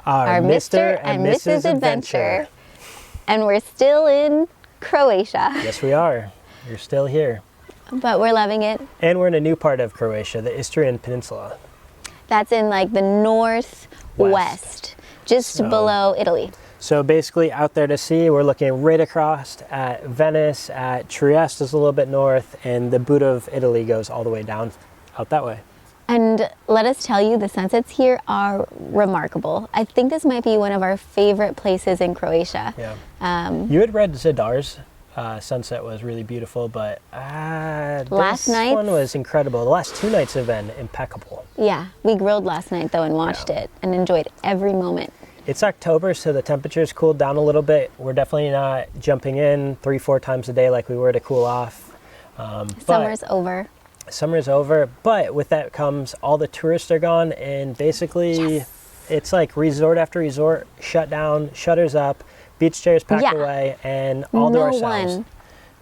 our Mr. and Mrs. Adventure. And we're still in Croatia. Yes, we are. You're still here. But we're loving it. And we're in a new part of Croatia, the Istrian Peninsula. That's in like the northwest, just below Italy. So basically out there to sea, we're looking right across at Venice, at Trieste is a little bit north, and the boot of Italy goes all the way down out that way. And let us tell you, the sunsets here are remarkable. I think this might be one of our favorite places in Croatia. Yeah. You had read Zidar's sunset was really beautiful, but this one was incredible. The last 2 nights have been impeccable. Yeah, we grilled last night though and watched it and enjoyed every moment. It's October, so the temperature's cooled down a little bit. We're definitely not jumping in 3-4 times a day like we were to cool off. Summer's over. Summer's over, but with that comes all the tourists are gone, and basically it's like resort after resort shut down, shutters up, beach chairs packed away, and all to ourselves.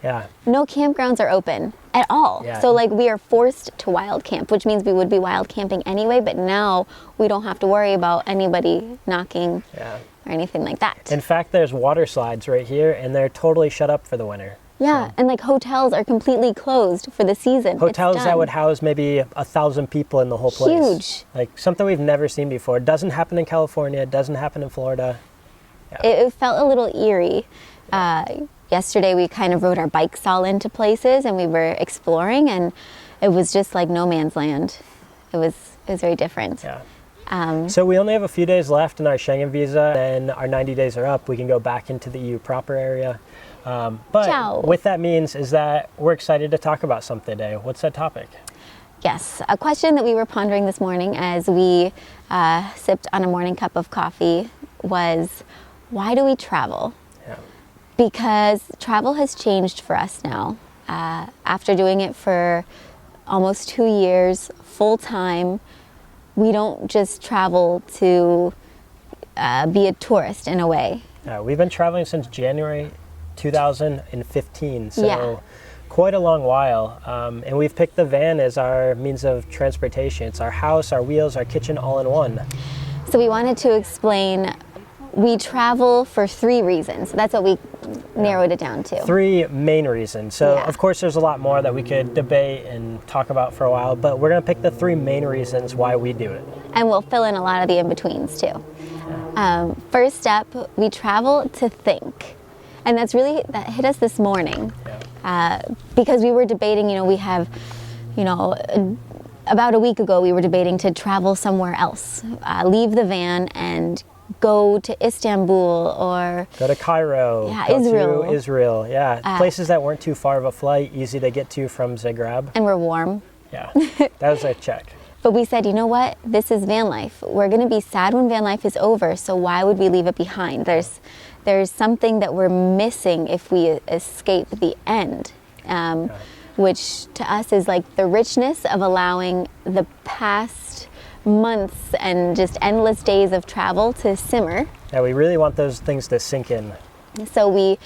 Yeah. No campgrounds are open at all. Yeah. So like we are forced to wild camp, which means we would be wild camping anyway, but now we don't have to worry about anybody knocking or anything like that. In fact, there's water slides right here, and they're totally shut up for the winter. Yeah, and like hotels are completely closed for the season. Hotels that would house maybe 1,000 people in the whole place. Huge. Like something we've never seen before. It doesn't happen in California. It doesn't happen in Florida. Yeah. It felt a little eerie. Yesterday we kind of rode our bikes all into places and we were exploring, and it was just like no man's land. It was very different. Yeah. So we only have a few days left in our Schengen visa, and our 90 days are up. We can go back into the EU proper area. But what that means is that we're excited to talk about something today. What's that topic? Yes, a question that we were pondering this morning as we sipped on a morning cup of coffee was, why do we travel? Yeah. Because travel has changed for us now. After doing it for almost 2 years, full time, we don't just travel to be a tourist in a way. We've been traveling since January 2015, so quite a long while. And we've picked the van as our means of transportation. It's our house, our wheels, our kitchen, all in one. So we wanted to explain, we travel for 3 reasons. That's what we narrowed it down to. 3 main reasons. So of course there's a lot more that we could debate and talk about for a while, but we're going to pick the 3 main reasons why we do it. And we'll fill in a lot of the in-betweens too. First up, we travel to think. And that hit us this morning because we were debating, we have, about a week ago we were debating to travel somewhere else, leave the van and go to Istanbul or go to Cairo, Israel, places that weren't too far of a flight, easy to get to from Zagreb. And we're warm. Yeah, that was a check. But we said, you know what, this is van life. We're going to be sad when van life is over, so why would we leave it behind? There's something that we're missing if we escape the end, which to us is like the richness of allowing the past months and just endless days of travel to simmer. Yeah, we really want those things to sink in. So we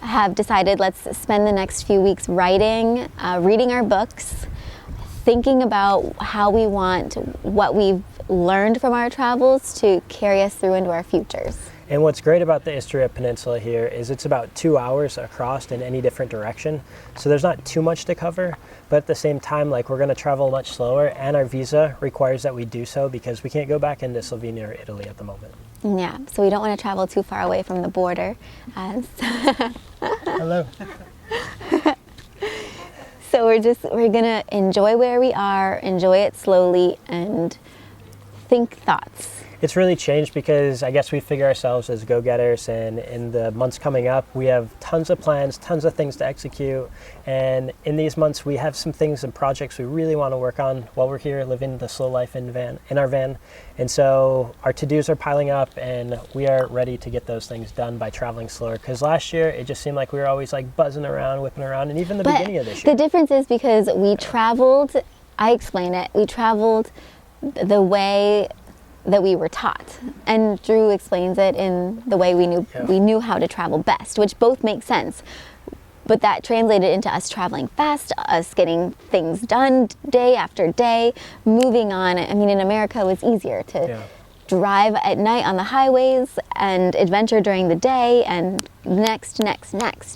have decided let's spend the next few weeks writing, reading our books, thinking about how we want what we've learned from our travels to carry us through into our futures. And what's great about the Istria Peninsula here is it's about 2 hours across in any different direction. So there's not too much to cover, but at the same time, like, we're going to travel much slower, and our visa requires that we do so because we can't go back into Slovenia or Italy at the moment. Yeah, so we don't want to travel too far away from the border. Hello. So we're going to enjoy where we are, enjoy it slowly, and think thoughts. It's really changed because I guess we figure ourselves as go-getters, and in the months coming up, we have tons of plans, tons of things to execute. And in these months, we have some things and projects we really want to work on while we're here living the slow life in our van. And so our to-dos are piling up, and we are ready to get those things done by traveling slower. Because last year, it just seemed like we were always like buzzing around, whipping around, and even the beginning of this year. The difference is because we traveled, I explain it, we traveled the way that we were taught, and Drew explains it in the way we knew how to travel best, which both make sense. But that translated into us traveling fast, us getting things done day after day, moving on. I mean, in America, it was easier to drive at night on the highways and adventure during the day and next.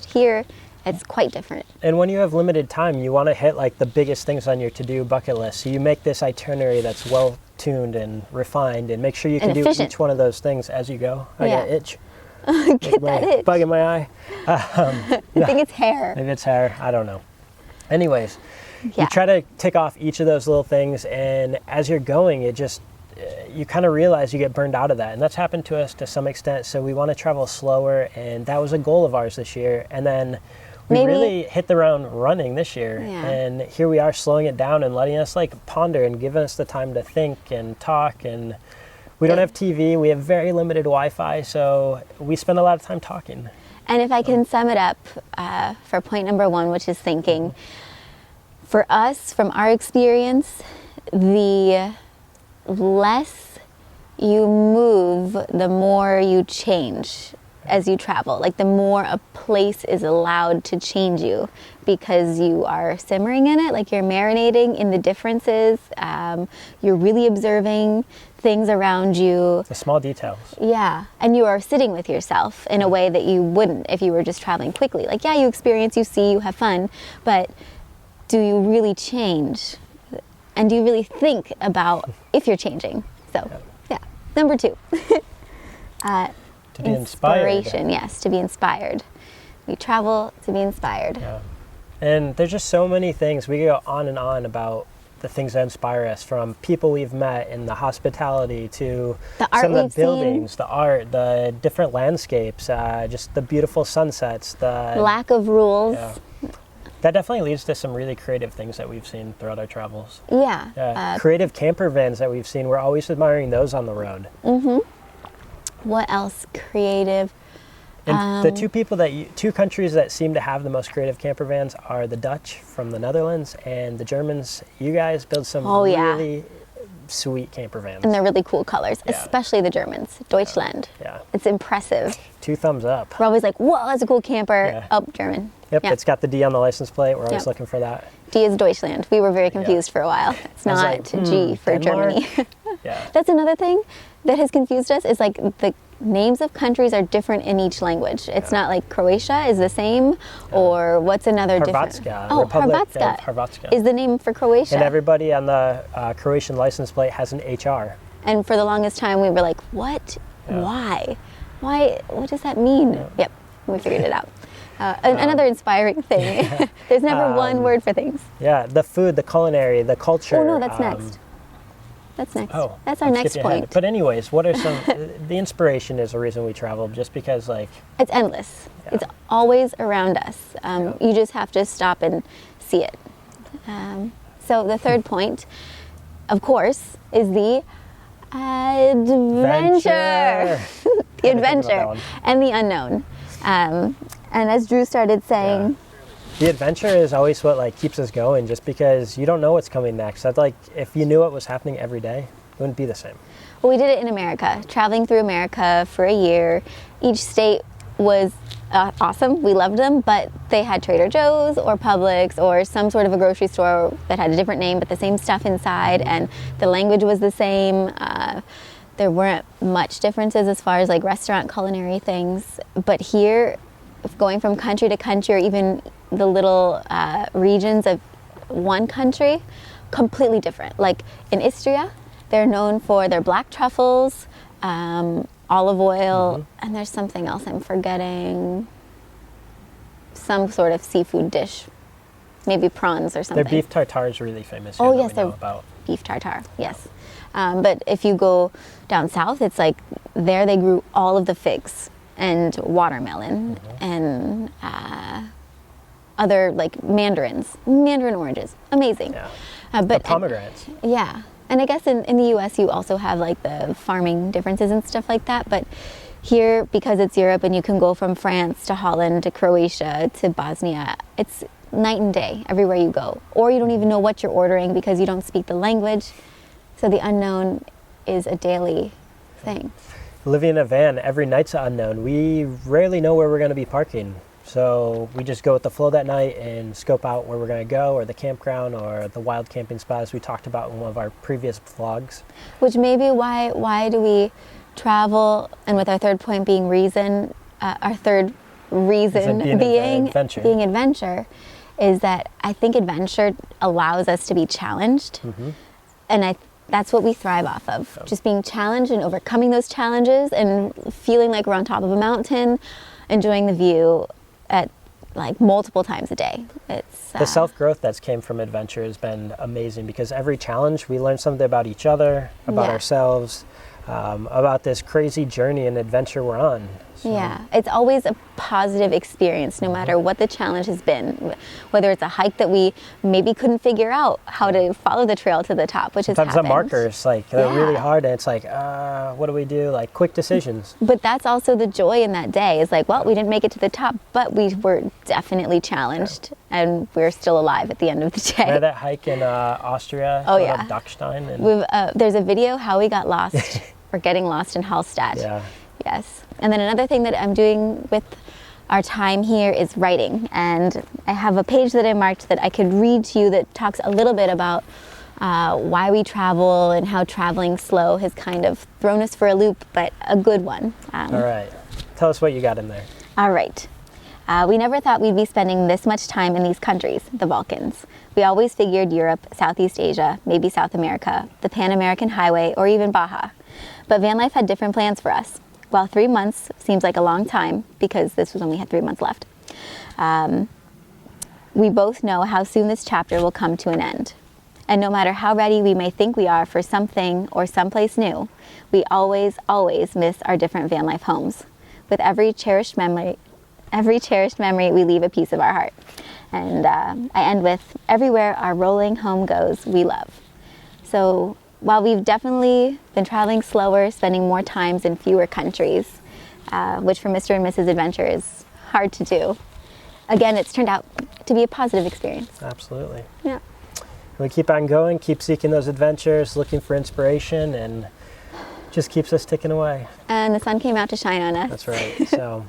Here, it's quite different. And when you have limited time, you want to hit like the biggest things on your to-do bucket list. So you make this itinerary that's well tuned and refined, and make sure you can do each one of those things as you go. I got itch. Get that itch. Bug in my eye. I think it's hair. Maybe it's hair. I don't know. Anyways, you try to tick off each of those little things, and as you're going, it just you kind of realize you get burned out of that, and that's happened to us to some extent. So we want to travel slower, and that was a goal of ours this year. And then we really hit the ground running this year, and here we are slowing it down and letting us like ponder and giving us the time to think and talk. And we don't have TV, we have very limited Wi-Fi, so we spend a lot of time talking. And if I can sum it up for point number 1, which is thinking, for us, from our experience, the less you move, the more you change as you travel. Like the more a place is allowed to change you, because you are simmering in it, like you're marinating in the differences. You're really observing things around you. The small details. Yeah, and you are sitting with yourself in a way that you wouldn't if you were just traveling quickly. Like, yeah, you experience, you see, you have fun, but do you really change? And do you really think about if you're changing? So, yeah. Number 2. To be inspired. Inspiration, yes, to be inspired. We travel to be inspired. Yeah. And there's just so many things. We go on and on about the things that inspire us, from people we've met and the hospitality to the art some of we've the buildings, seen. the art, the different landscapes, just the beautiful sunsets, the lack of rules. Yeah. That definitely leads to some really creative things that we've seen throughout our travels. Yeah. Creative camper vans that we've seen, we're always admiring those on the road. Mm-hmm. What else creative? And the two countries that seem to have the most creative camper vans are the Dutch from the Netherlands and the Germans. You guys build some really sweet camper vans. And they're really cool colors, especially the Germans. Deutschland. Yeah. It's impressive. 2 thumbs up. We're always like, whoa, that's a cool camper. Yeah. Oh, German. Yep, it's got the D on the license plate. We're always looking for that. D is Deutschland. We were very confused for a while. It's not like, G for Denmark? Germany. Yeah. That's another thing that has confused us, is like the names of countries are different in each language. It's not like Croatia is the same, or what's another different? Republic of Hrvatska is the name for Croatia. And everybody on the Croatian license plate has an HR. And for the longest time we were like, what? Why? What does that mean? Yep, we figured it out. Another inspiring thing. There's never one word for things. Yeah, the food, the culinary, the culture. Oh no, that's next. That's next. Oh, that's our next point. But anyways, what are some? The inspiration is the reason we travel, just because it's endless. Yeah. It's always around us. You just have to stop and see it. So the third point, of course, is the adventure. The adventure and the unknown. And as Drew started saying, the adventure is always what keeps us going, just because you don't know what's coming next. That's if you knew what was happening every day, it wouldn't be the same. Well, we did it in America, traveling through America for a year. Each state was awesome. We loved them, but they had Trader Joe's or Publix or some sort of a grocery store that had a different name, but the same stuff inside, and the language was the same. There weren't much differences as far as restaurant culinary things, but here, going from country to country, or even the little regions of one country, completely different. Like in Istria, they're known for their black truffles, olive oil, and there's something else I'm forgetting. Some sort of seafood dish, maybe prawns or something. Their beef tartare is really famous. Oh yes, their beef tartare. Yes, but if you go down south, it's there they grew all of the figs and watermelon and other mandarin oranges. Amazing. Yeah. But the pomegranates. Yeah. And I guess in the US you also have the farming differences and stuff like that, but here, because it's Europe and you can go from France to Holland to Croatia to Bosnia, it's night and day everywhere you go. Or you don't even know what you're ordering because you don't speak the language. So the unknown is a daily thing. Living in a van, every night's unknown. We rarely know where we're going to be parking. So we just go with the flow that night and scope out where we're going to go, or the campground, or the wild camping spots we talked about in one of our previous vlogs. Which may be why do we travel, and with our third point being reason, our third reason being adventure, is that I think adventure allows us to be challenged. And that's what we thrive off of. Just being challenged and overcoming those challenges and feeling like we're on top of a mountain, enjoying the view at like multiple times a day. It's the self-growth that's came from adventure has been amazing, because every challenge we learn something about each other, about ourselves, about this crazy journey and adventure we're on. So. Yeah, it's always a positive experience, no matter what the challenge has been. Whether it's a hike that we maybe couldn't figure out how to follow the trail to the top, which has happened. Sometimes the markers, like, they're really hard, and it's like, what do we do? Like, quick decisions. But that's also the joy in that day. Is like, well, we didn't make it to the top, but we were definitely challenged, and we're still alive at the end of the day. Remember that hike in Austria? Oh, yeah. Dachstein? And there's a video how we got lost, or getting lost in Hallstatt. Yeah. Yes. And then another thing that I'm doing with our time here is writing. And I have a page that I marked that I could read to you that talks a little bit about why we travel and how traveling slow has kind of thrown us for a loop, but a good one. All right. Tell us what you got in there. All right. We never thought we'd be spending this much time in these countries, the Balkans. We always figured Europe, Southeast Asia, maybe South America, the Pan-American Highway, or even Baja. But van life had different plans for us. While 3 months seems like a long time, because this was when we had 3 months left, we both know how soon this chapter will come to an end. And no matter how ready we may think we are for something or someplace new, we always, always miss our different van life homes. With every cherished memory, we leave a piece of our heart. And I end with, everywhere our rolling home goes, we love. So while we've definitely been traveling slower, spending more times in fewer countries, which for Mr. and Mrs. Adventure is hard to do, again, it's turned out to be a positive experience. Absolutely. Yeah. We keep on going, keep seeking those adventures, looking for inspiration, and just keeps us ticking away. And the sun came out to shine on us. That's right. So,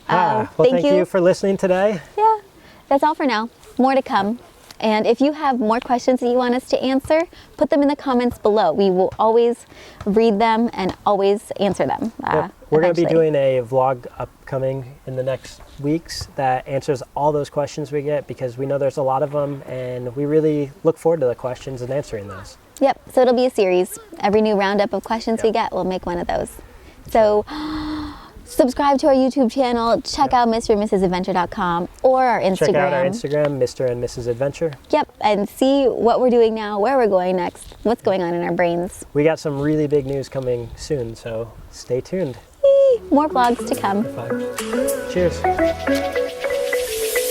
well, thank you for listening today. Yeah, that's all for now. More to come. And if you have more questions that you want us to answer, put them in the comments below. We will always read them and always answer them. We're going to be doing a vlog upcoming in the next weeks that answers all those questions we get, because we know there's a lot of them, and we really look forward to the questions and answering those. Yep, so it'll be a series. Every new roundup of questions we get, we'll make one of those. So subscribe to our YouTube channel, check out MrandMrsAdventure.com or our Instagram. Check out our Instagram, Mr. and Mrs. Adventure. Yep, and see what we're doing now, where we're going next, what's going on in our brains. We got some really big news coming soon, so stay tuned. More vlogs to come. Cheers.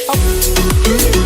Oh.